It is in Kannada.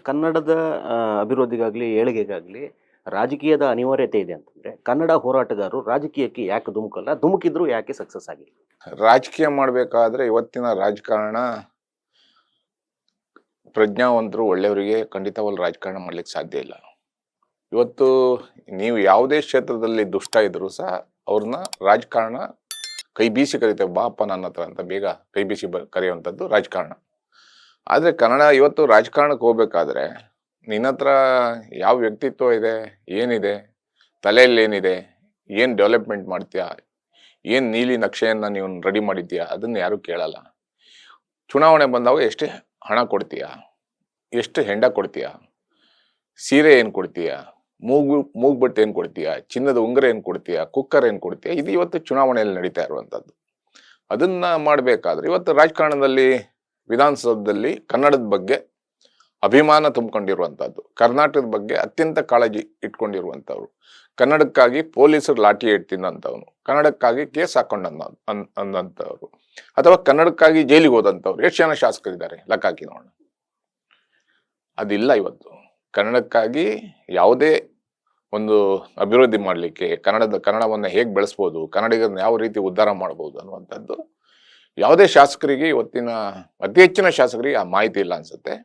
ಕನ್ನಡದ ಅಭಿವೃದ್ಧಿಗಾಗ್ಲಿ, ಏಳಿಗೆಗಾಗ್ಲಿ ರಾಜಕೀಯದ ಅನಿವಾರ್ಯತೆ ಇದೆ ಅಂತಂದ್ರೆ, ಕನ್ನಡ ಹೋರಾಟಗಾರರು ರಾಜಕೀಯಕ್ಕೆ ಯಾಕೆ ಧುಮುಕಲ್ಲ? ಧುಮುಕಿದ್ರು ಯಾಕೆ ಸಕ್ಸಸ್ ಆಗಿಲ್ಲ? ರಾಜಕೀಯ ಮಾಡ್ಬೇಕಾದ್ರೆ ಇವತ್ತಿನ ರಾಜಕಾರಣ ಪ್ರಜ್ಞಾವಂತರು ಒಳ್ಳೆಯವರಿಗೆ ಖಂಡಿತವಾಗ್ಲೂ ರಾಜಕಾರಣ ಮಾಡ್ಲಿಕ್ಕೆ ಸಾಧ್ಯ ಇಲ್ಲ. ಇವತ್ತು ನೀವು ಯಾವುದೇ ಕ್ಷೇತ್ರದಲ್ಲಿ ದುಷ್ಟ ಇದ್ರು ಸಹ ಅವ್ರನ್ನ ರಾಜಕಾರಣ ಕೈ ಬೀಸಿ ಕರೀತೇವೆ, ಬಾಪ ನನ್ನ ಹತ್ರ ಅಂತ ಬೇಗ ಕೈ ಬೀಸಿ ಕರೆಯುವಂಥದ್ದು ರಾಜಕಾರಣ. ಆದರೆ ಕನ್ನಡ ಇವತ್ತು ರಾಜಕಾರಣಕ್ಕೆ ಹೋಗ್ಬೇಕಾದ್ರೆ ನಿನ್ನ ಹತ್ರ ಯಾವ ವ್ಯಕ್ತಿತ್ವ ಇದೆ, ಏನಿದೆ, ತಲೆಯಲ್ಲಿ ಏನಿದೆ, ಏನು ಡೆವಲಪ್ಮೆಂಟ್ ಮಾಡ್ತೀಯಾ, ಏನು ನೀಲಿ ನಕ್ಷೆಯನ್ನು ನೀವು ರೆಡಿ ಮಾಡಿದ್ಯಾ, ಅದನ್ನು ಯಾರು ಕೇಳಲ್ಲ. ಚುನಾವಣೆ ಬಂದಾಗ ಎಷ್ಟು ಹಣ ಕೊಡ್ತೀಯಾ, ಎಷ್ಟು ಹೆಂಡ ಕೊಡ್ತೀಯಾ, ಸೀರೆ ಏನು ಕೊಡ್ತೀಯಾ, ಮೂಗ್ಬಟ್ಟು ಏನು ಕೊಡ್ತೀಯಾ, ಚಿನ್ನದ ಉಂಗುರ ಏನು ಕೊಡ್ತೀಯಾ, ಕುಕ್ಕರ್ ಏನು ಕೊಡ್ತೀಯಾ, ಇದು ಇವತ್ತು ಚುನಾವಣೆಯಲ್ಲಿ ನಡೀತಾ ಇರುವಂಥದ್ದು. ಅದನ್ನ ಮಾಡಬೇಕಾದ್ರೆ ಇವತ್ತು ರಾಜಕಾರಣದಲ್ಲಿ, ವಿಧಾನಸೌಧದಲ್ಲಿ ಕನ್ನಡದ ಬಗ್ಗೆ ಅಭಿಮಾನ ತುಂಬಿಕೊಂಡಿರುವಂಥದ್ದು, ಕರ್ನಾಟಕದ ಬಗ್ಗೆ ಅತ್ಯಂತ ಕಾಳಜಿ ಇಟ್ಕೊಂಡಿರುವಂಥವ್ರು, ಕನ್ನಡಕ್ಕಾಗಿ ಪೊಲೀಸರು ಲಾಠಿ ತಿನ್ನಂಥವ್ನು, ಕನ್ನಡಕ್ಕಾಗಿ ಕೇಸ್ ಅಂದಂಥವ್ರು, ಅಥವಾ ಕನ್ನಡಕ್ಕಾಗಿ ಜೈಲಿಗೆ ಹೋದಂಥವ್ರು ಎಷ್ಟು ಜನ ಶಾಸಕರಿದ್ದಾರೆ ಲೆಕ್ಕ ಹಾಕಿ ನೋಡೋಣ. ಅದಿಲ್ಲ. ಇವತ್ತು ಕನ್ನಡಕ್ಕಾಗಿ ಯಾವುದೇ ಒಂದು ಅಭಿವೃದ್ಧಿ ಮಾಡಲಿಕ್ಕೆ, ಕನ್ನಡವನ್ನು ಹೇಗೆ ಬೆಳೆಸ್ಬೋದು, ಕನ್ನಡಿಗರನ್ನ ಯಾವ ರೀತಿ ಉದ್ಧಾರ ಮಾಡ್ಬೋದು ಅನ್ನುವಂಥದ್ದು ಯಾವುದೇ ಶಾಸಕರಿಗೆ, ಇವತ್ತಿನ ಅತಿ ಹೆಚ್ಚಿನ ಶಾಸಕರಿಗೆ ಆ ಮಾಹಿತಿ ಇಲ್ಲ ಅನ್ಸುತ್ತೆ.